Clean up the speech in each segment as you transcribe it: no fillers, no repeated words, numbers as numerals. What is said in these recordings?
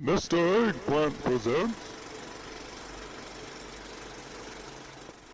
Mr. Eggplant presents.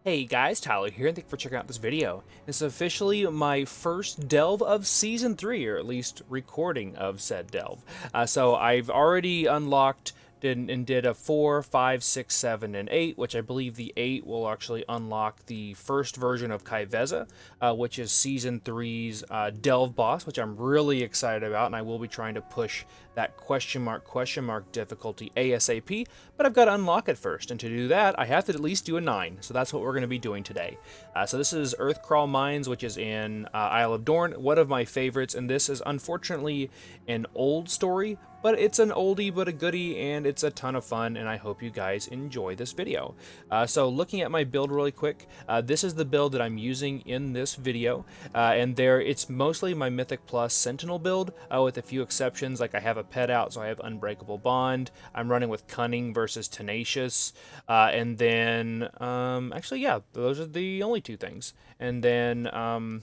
Hey guys, Tyler here, and thank you for checking out this video. This is officially my first delve of Season 3, or at least recording of said delve. So I've already unlocked did a 4, 5, 6, 7, and 8, which I believe the 8 will actually unlock the first version of Kaiveza, which is Season 3's delve boss, which I'm really excited about, and I will be trying to push that question mark difficulty ASAP, but I've got to unlock it first, and to do that, I have to at least do a 9, so that's what we're going to be doing today. So this is Earthcrawl Mines, which is in Isle of Dorn, one of my favorites, and this is unfortunately an old story, but it's an oldie but a goodie, and it's a ton of fun, and I hope you guys enjoy this video. So looking at my build really quick, this is the build that I'm using in this video, and it's mostly my Mythic Plus Sentinel build, with a few exceptions, like I have a pet out, so I have Unbreakable Bond, I'm running with Cunning versus Tenacious, and then, actually, yeah, those are the only two things. And then,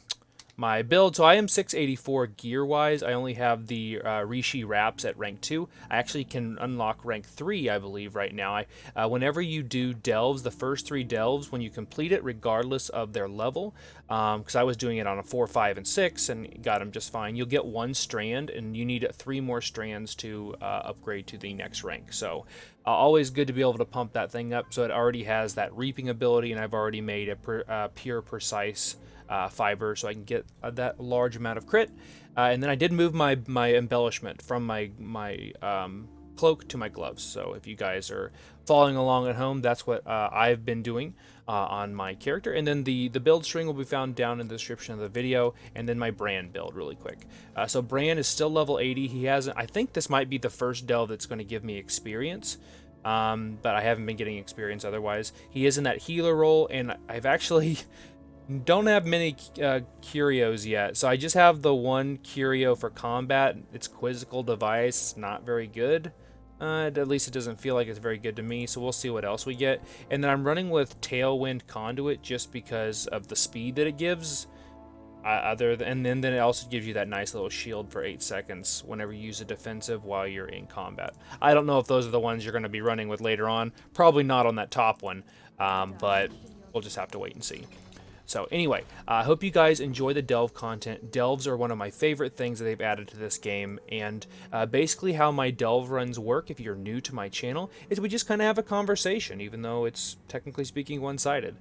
my build, so I am 684 gear-wise. I only have the Rishi Wraps at rank 2. I actually can unlock rank 3, I believe, right now. Whenever you do delves, the first 3 delves, when you complete it, regardless of their level, because I was doing it on a 4, 5, and 6, and got them just fine, you'll get 1 strand, and you need 3 more strands to upgrade to the next rank. So always good to be able to pump that thing up. So it already has that reaping ability, and I've already made a pure precise fiber, so I can get that large amount of crit. And then I did move my embellishment from my cloak to my gloves. So if you guys are following along at home, that's what I've been doing on my character. And then the build string will be found down in the description of the video. And then my Bran build really quick. So Bran is still level 80. He hasn't. I think this might be the first delve that's going to give me experience. But I haven't been getting experience otherwise. He is in that healer role, and I've actually don't have many curios yet, so I just have the one curio for combat. It's quizzical device, not very good. At least it doesn't feel like it's very good to me, so we'll see what else we get. And then I'm running with Tailwind Conduit just because of the speed that it gives. And then it also gives you that nice little shield for 8 seconds whenever you use a defensive while you're in combat. I don't know if those are the ones you're going to be running with later on. Probably not on that top one, but we'll just have to wait and see. So anyway, I hope you guys enjoy the delve content. Delves are one of my favorite things that they've added to this game, and basically how my delve runs work, if you're new to my channel, is we just kind of have a conversation, even though it's technically speaking one-sided,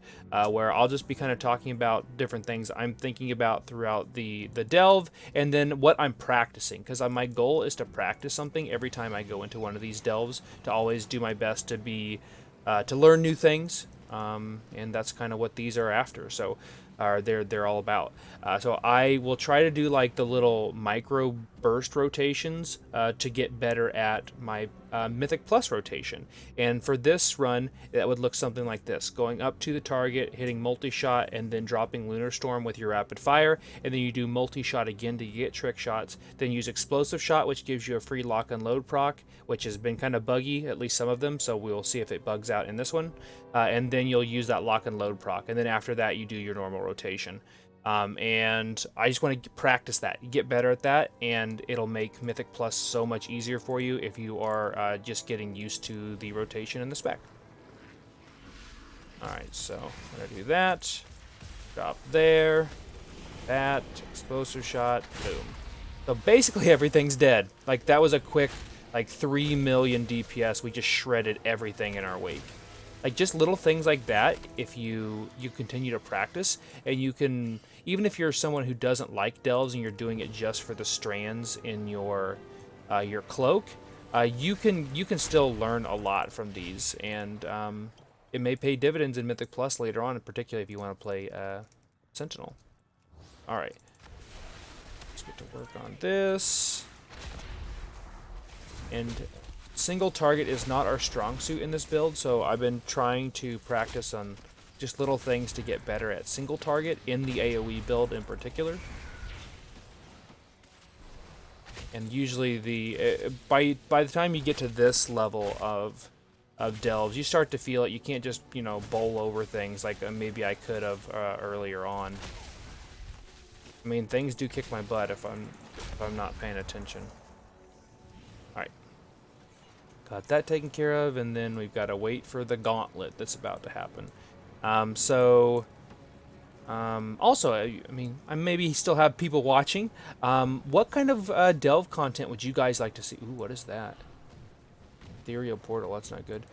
where I'll just be kind of talking about different things I'm thinking about throughout the delve, and then what I'm practicing, because my goal is to practice something every time I go into one of these delves, to always do my best to be to learn new things. And that's kind of what these are after. So they're all about. So I will try to do like the little micro burst rotations to get better at my Mythic Plus rotation. And for this run, that would look something like this: going up to the target, hitting multi-shot, and then dropping Lunar Storm with your rapid fire, and then you do multi-shot again to get trick shots, then use Explosive Shot, which gives you a free lock and load proc, which has been kind of buggy, at least some of them, so we'll see if it bugs out in this one. And then you'll use that lock and load proc, and then after that you do your normal rotation. And I just want to practice that, get better at that, and it'll make Mythic Plus so much easier for you if you are just getting used to the rotation and the spec. Alright, so I'm going to do that, drop there, that, explosive shot, boom. So basically everything's dead. Like, that was a quick, like, 3 million DPS. We just shredded everything in our wake. Like, just little things like that, if you continue to practice, and you can, even if you're someone who doesn't like delves and you're doing it just for the strands in your cloak, you can still learn a lot from these, and it may pay dividends in Mythic Plus later on, particularly if you want to play Sentinel. All right, let's get to work on this. And single target is not our strong suit in this build, so I've been trying to practice on just little things to get better at single target in the AoE build in particular. And usually by the time you get to this level of delves, you start to feel it. You can't just, you know, bowl over things like maybe I could have earlier on. I mean, things do kick my butt if I'm not paying attention. All right. Got that taken care of, and then we've got to wait for the gauntlet that's about to happen. Also, I mean, I maybe still have people watching. What kind of delve content would you guys like to see? Ooh, what is that? Ethereal portal, that's not good.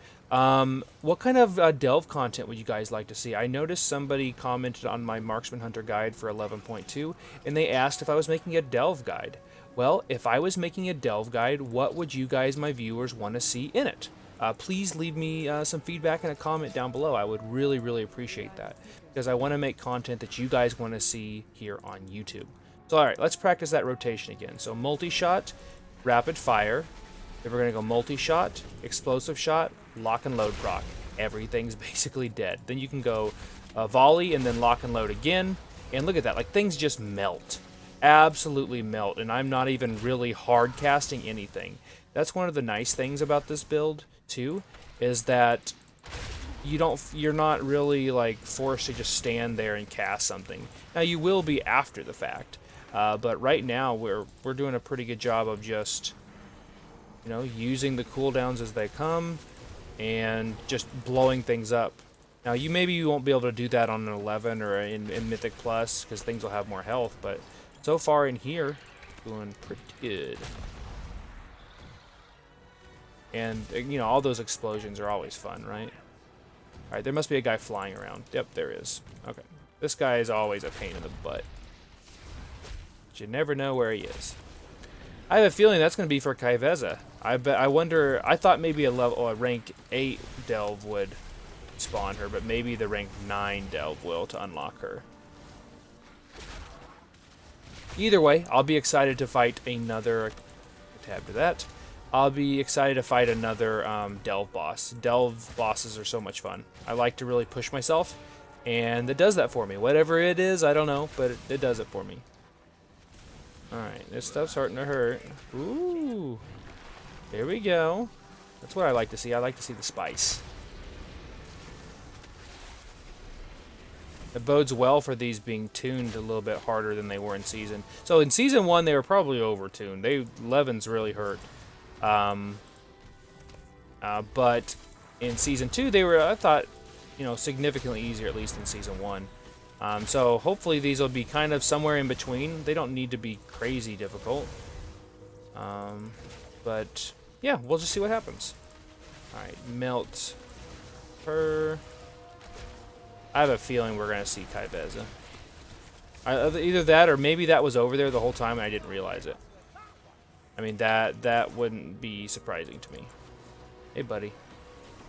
What kind of delve content would you guys like to see? I noticed somebody commented on my Marksman Hunter guide for 11.2, and they asked if I was making a delve guide. Well, if I was making a delve guide, what would you guys, my viewers, want to see in it? Please leave me some feedback and a comment down below. I would really, really appreciate that, because I want to make content that you guys want to see here on YouTube. So, alright, let's practice that rotation again. So, multi-shot, rapid fire. Then we're going to go multi-shot, explosive shot, lock and load proc. Everything's basically dead. Then you can go volley and then lock and load again. And look at that, like things just melt. Absolutely melt. And I'm not even really hard casting anything. That's one of the nice things about this build too, is that you're not really like forced to just stand there and cast something. Now you will be after the fact, but right now we're doing a pretty good job of just, you know, using the cooldowns as they come and just blowing things up. Now you won't be able to do that on an 11 or in Mythic Plus because things will have more health, but so far in here, doing pretty good. And, you know, all those explosions are always fun, right? Alright, there must be a guy flying around. Yep, there is. Okay. This guy is always a pain in the butt. But you never know where he is. I have a feeling that's going to be for Kaiveza. I wonder, I thought maybe a rank 8 delve would spawn her, but maybe the rank 9 delve will to unlock her. Either way, I'll be excited to fight another, tab to that. I'll be excited to fight another delve boss. Delve bosses are so much fun. I like to really push myself, and it does that for me. Whatever it is, I don't know, but it does it for me. Alright, this stuff's starting to hurt. Ooh, there we go. That's what I like to see. I like to see the spice. It bodes well for these being tuned a little bit harder than they were in Season. So in Season 1, they were probably over-tuned. 11s really hurt. But in Season 2, they were, I thought, you know, significantly easier, at least in Season 1. So hopefully these will be kind of somewhere in between. They don't need to be crazy difficult. But, yeah, we'll just see what happens. Alright, melt her. I have a feeling we're going to see Kaiveza. Either that or maybe that was over there the whole time and I didn't realize it. I mean, that wouldn't be surprising to me. Hey, buddy.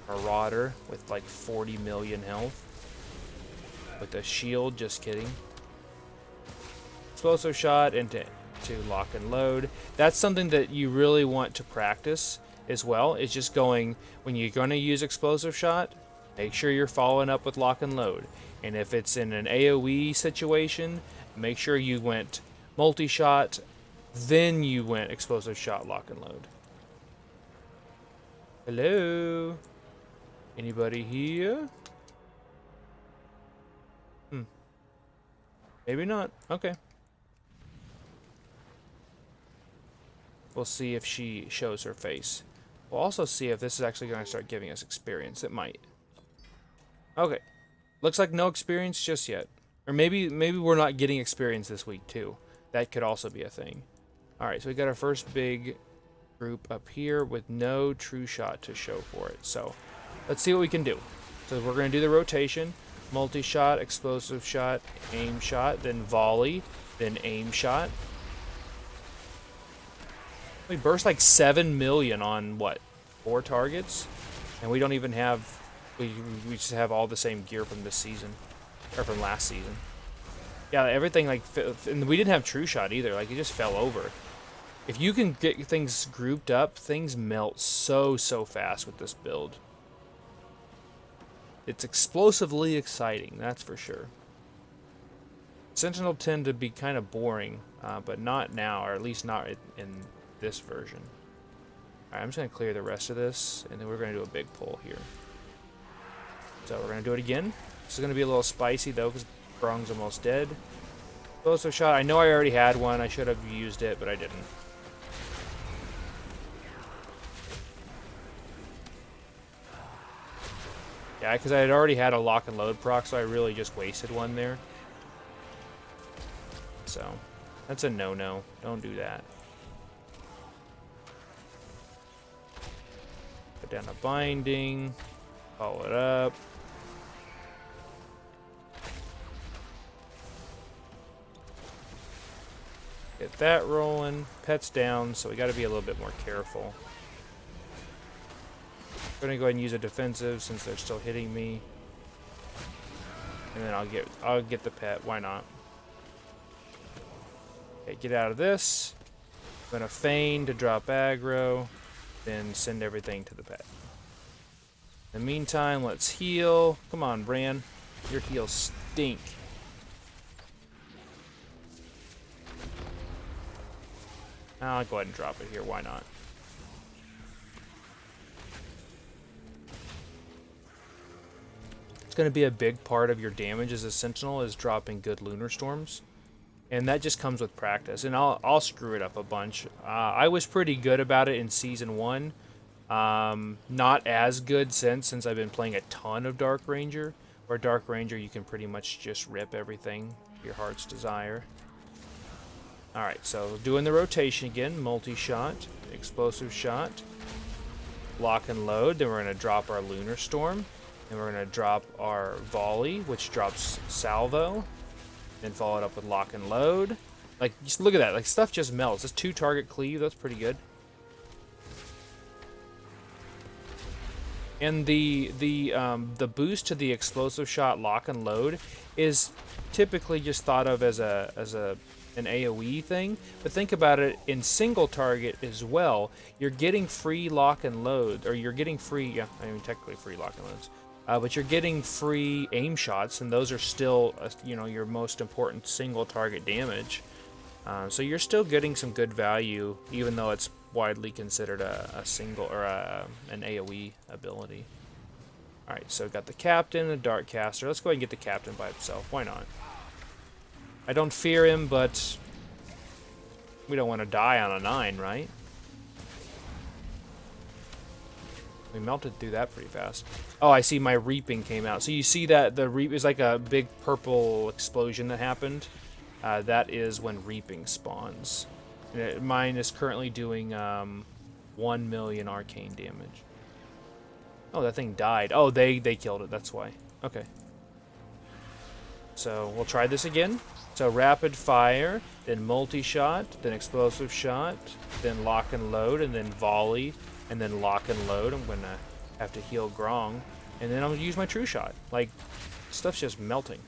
Marauder with like 40 million health. With a shield, just kidding. Explosive shot into lock and load. That's something that you really want to practice as well. It's just going, when you're going to use explosive shot, make sure you're following up with lock and load. And if it's in an AoE situation, make sure you went multi-shot, then you went explosive shot, lock and load. Hello? Anybody here? Maybe not. Okay. We'll see if she shows her face. We'll also see if this is actually going to start giving us experience. It might. Okay. Looks like no experience just yet. Or maybe we're not getting experience this week too. That could also be a thing. Alright, so we got our first big group up here with no true shot to show for it. So let's see what we can do. So we're going to do the rotation. Multi-shot, explosive shot, aim shot, then volley, then aim shot. We burst like 7 million on, what, 4 targets? And we don't even have... We just have all the same gear from this season. Or from last season. Yeah, everything like... And we didn't have true shot either. Like, it just fell over. If you can get things grouped up, things melt so fast with this build. It's explosively exciting, that's for sure. Sentinel tend to be kind of boring, but not now, or at least not in this version. Alright, I'm just going to clear the rest of this, and then we're going to do a big pull here. So we're going to do it again. This is going to be a little spicy, though, because Brong's almost dead. Explosive shot, I know I already had one. I should have used it, but I didn't. Yeah, because I had already had a lock and load proc, so I really just wasted one there. So, that's a no-no. Don't do that. Put down a binding. Follow it up. Get that rolling. Pet's down, so we got to be a little bit more careful. I'm gonna go ahead and use a defensive since they're still hitting me, and then I'll get the pet. Why not? Okay, get out of this. I'm gonna feign to drop aggro, then send everything to the pet. In the meantime, let's heal. Come on, Bran. Your heals stink. I'll go ahead and drop it here. Why not? It's going to be a big part of your damage as a Sentinel is dropping good lunar storms, and that just comes with practice. And I'll screw it up a bunch. I was pretty good about it in Season 1. Not as good since I've been playing a ton of Dark Ranger. Where Dark Ranger you can pretty much just rip everything your heart's desire. Alright, so doing the rotation again, multi-shot, explosive shot, lock and load, then we're going to drop our lunar storm. Then we're going to drop our volley, which drops salvo. Then follow it up with lock and load. Like, just look at that. Like, stuff just melts. This 2-target cleave, that's pretty good. And the boost to the explosive shot lock and load is typically just thought of as an AoE thing, but think about it in single target as well. You're getting free lock and load, or you're getting free, yeah, I mean technically free lock and loads, but you're getting free aim shots, and those are still, you know, your most important single target damage. So you're still getting some good value, even though it's widely considered a single or an AoE ability. All right, so got the captain, a dark caster. Let's go ahead and get the captain by himself. Why not? I don't fear him, but we don't want to die on a 9, right? We melted through that pretty fast. Oh, I see my reaping came out. So you see that the reap is like a big purple explosion that happened. That is when reaping spawns. Mine is currently doing 1 million arcane damage. Oh, that thing died. Oh, they killed it. That's why. Okay. So we'll try this again. So rapid fire, then multi-shot, then explosive shot, then lock and load, and then volley, and then lock and load. I'm gonna have to heal Grong, and then I'm gonna use my true shot. Like, stuff's just melting.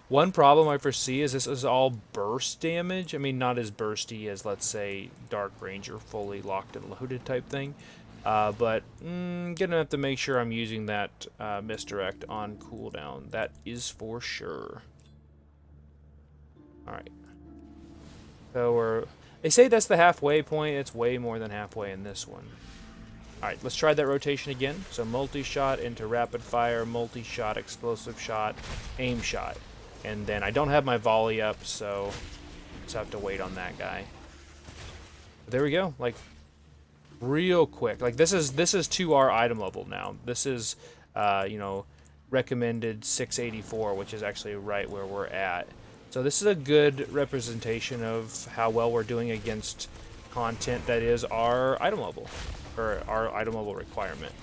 One problem I foresee is this is all burst damage. I mean, not as bursty as, let's say, Dark Ranger fully locked and loaded type thing. But gonna have to make sure I'm using that misdirect on cooldown. That is for sure. Alright. So they say that's the halfway point. It's way more than halfway in this one. Alright, let's try that rotation again. So multi-shot into rapid fire, multi-shot, explosive shot, aim shot. And then I don't have my volley up, so just have to wait on that guy. But there we go. Like, real quick. Like, this is to our item level now. This is, you know, recommended 684, which is actually right where we're at. So this is a good representation of how well we're doing against content that is our item level, or our item level requirement.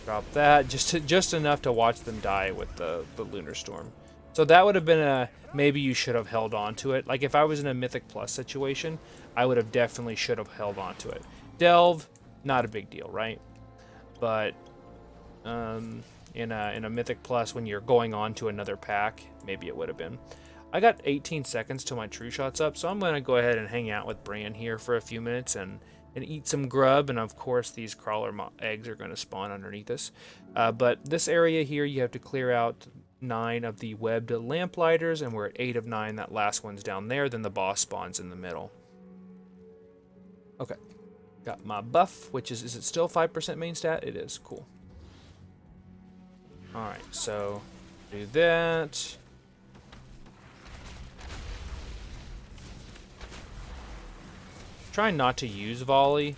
Drop that, just enough to watch them die with the Lunar Storm. So that would have been a, maybe you should have held on to it. Like if I was in a Mythic Plus situation, I would have definitely should have held on to it. Delve, not a big deal, right? But in a Mythic Plus, when you're going on to another pack, maybe it would have been. I got 18 seconds till my true shot's up, so I'm going to go ahead and hang out with Bran here for a few minutes and eat some grub, and of course these crawler eggs are going to spawn underneath us. But this area here, you have to clear out 9 of the webbed lamplighters, and we're at 8 of 9. That last one's down there, then the boss spawns in the middle. Okay, got my buff, which is it still 5% main stat? It is, cool. Alright, so do that. trying not to use volley,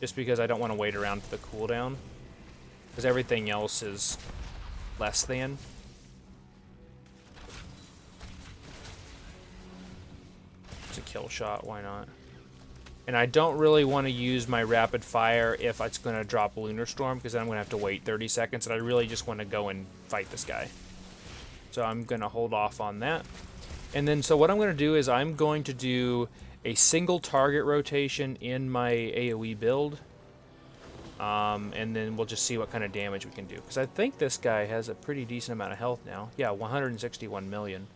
just because I don't want to wait around for the cooldown, because everything else is less than. It's a kill shot, why not? And I don't really want to use my rapid fire if it's going to drop Lunar Storm, because then I'm going to have to wait 30 seconds, and I really just want to go and fight this guy. So I'm going to hold off on that. And then, so what I'm going to do is I'm going to do a single target rotation in my AoE build. And then we'll just see what kind of damage we can do. Because I think this guy has a pretty decent amount of health now. Yeah, 161 million.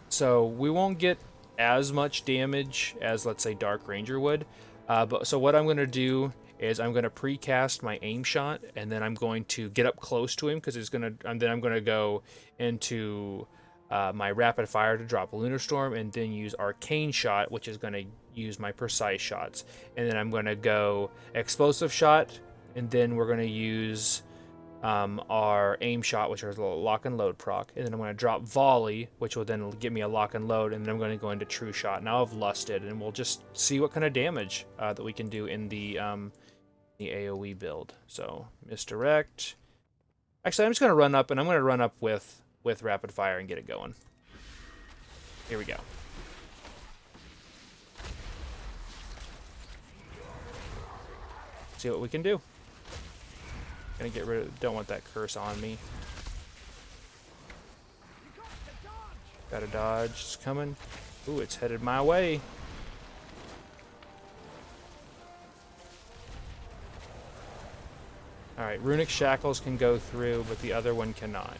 So we won't get as much damage as, let's say, Dark Ranger would. So what I'm going to do is I'm going to precast my aim shot, and then I'm going to get up close to him, because it's going to, and then I'm going to go into my rapid fire to drop Lunar Storm, and then use Arcane Shot, which is going to use my precise shots. And then I'm going to go Explosive Shot, and then we're going to use our aim shot, which is a lock and load proc, and then I'm going to drop volley, which will then give me a lock and load, and then I'm going to go into true shot. Now I've lusted, and we'll just see what kind of damage that we can do in the AoE build. So misdirect. Actually, I'm just going to run up, and I'm going to run up with rapid fire and get it going. Here we go. See what we can do. Gonna get rid of, don't want that curse on me. Gotta dodge, it's coming. Ooh, it's headed my way. Alright, Runic Shackles can go through, but the other one cannot.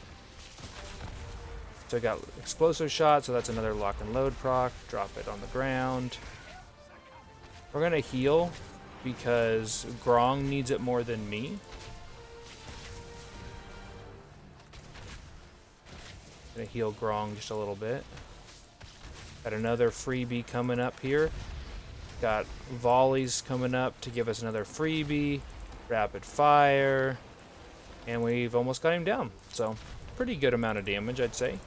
So I got Explosive Shot, so that's another lock and load proc. Drop it on the ground. We're gonna heal, because Grong needs it more than me. Gonna heal Grong just a little bit. Got another freebie coming up here. Got volleys coming up to give us another freebie. Rapid fire. And we've almost got him down. So, pretty good amount of damage, I'd say.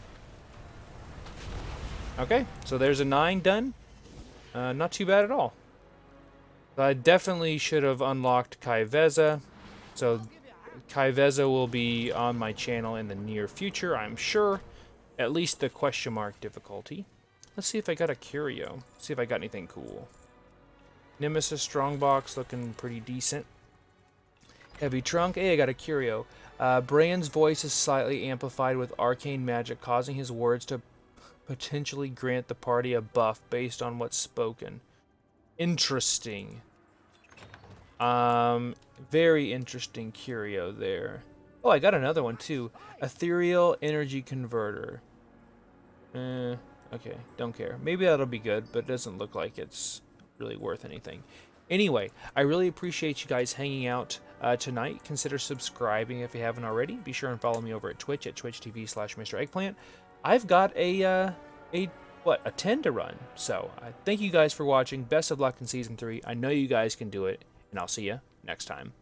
Okay, so there's a 9 done. Not too bad at all. I definitely should have unlocked Kaiveza. So, Kaiveza will be on my channel in the near future, I'm sure. At least the question mark difficulty. Let's see if I got a curio. See if I got anything cool. Nemesis Strongbox looking pretty decent. Heavy Trunk. Hey, I got a curio. Bran's voice is slightly amplified with arcane magic, causing his words to potentially grant the party a buff based on what's spoken. Interesting. Very interesting curio there. Oh, I got another one too. Ethereal Energy Converter. Okay, don't care. Maybe that'll be good, but it doesn't look like it's really worth anything. Anyway, I really appreciate you guys hanging out tonight. Consider subscribing if you haven't already. Be sure and follow me over at Twitch at twitch.tv/Mr. Eggplant. I've got a 10 to run. So, thank you guys for watching. Best of luck in Season 3. I know you guys can do it, and I'll see you next time.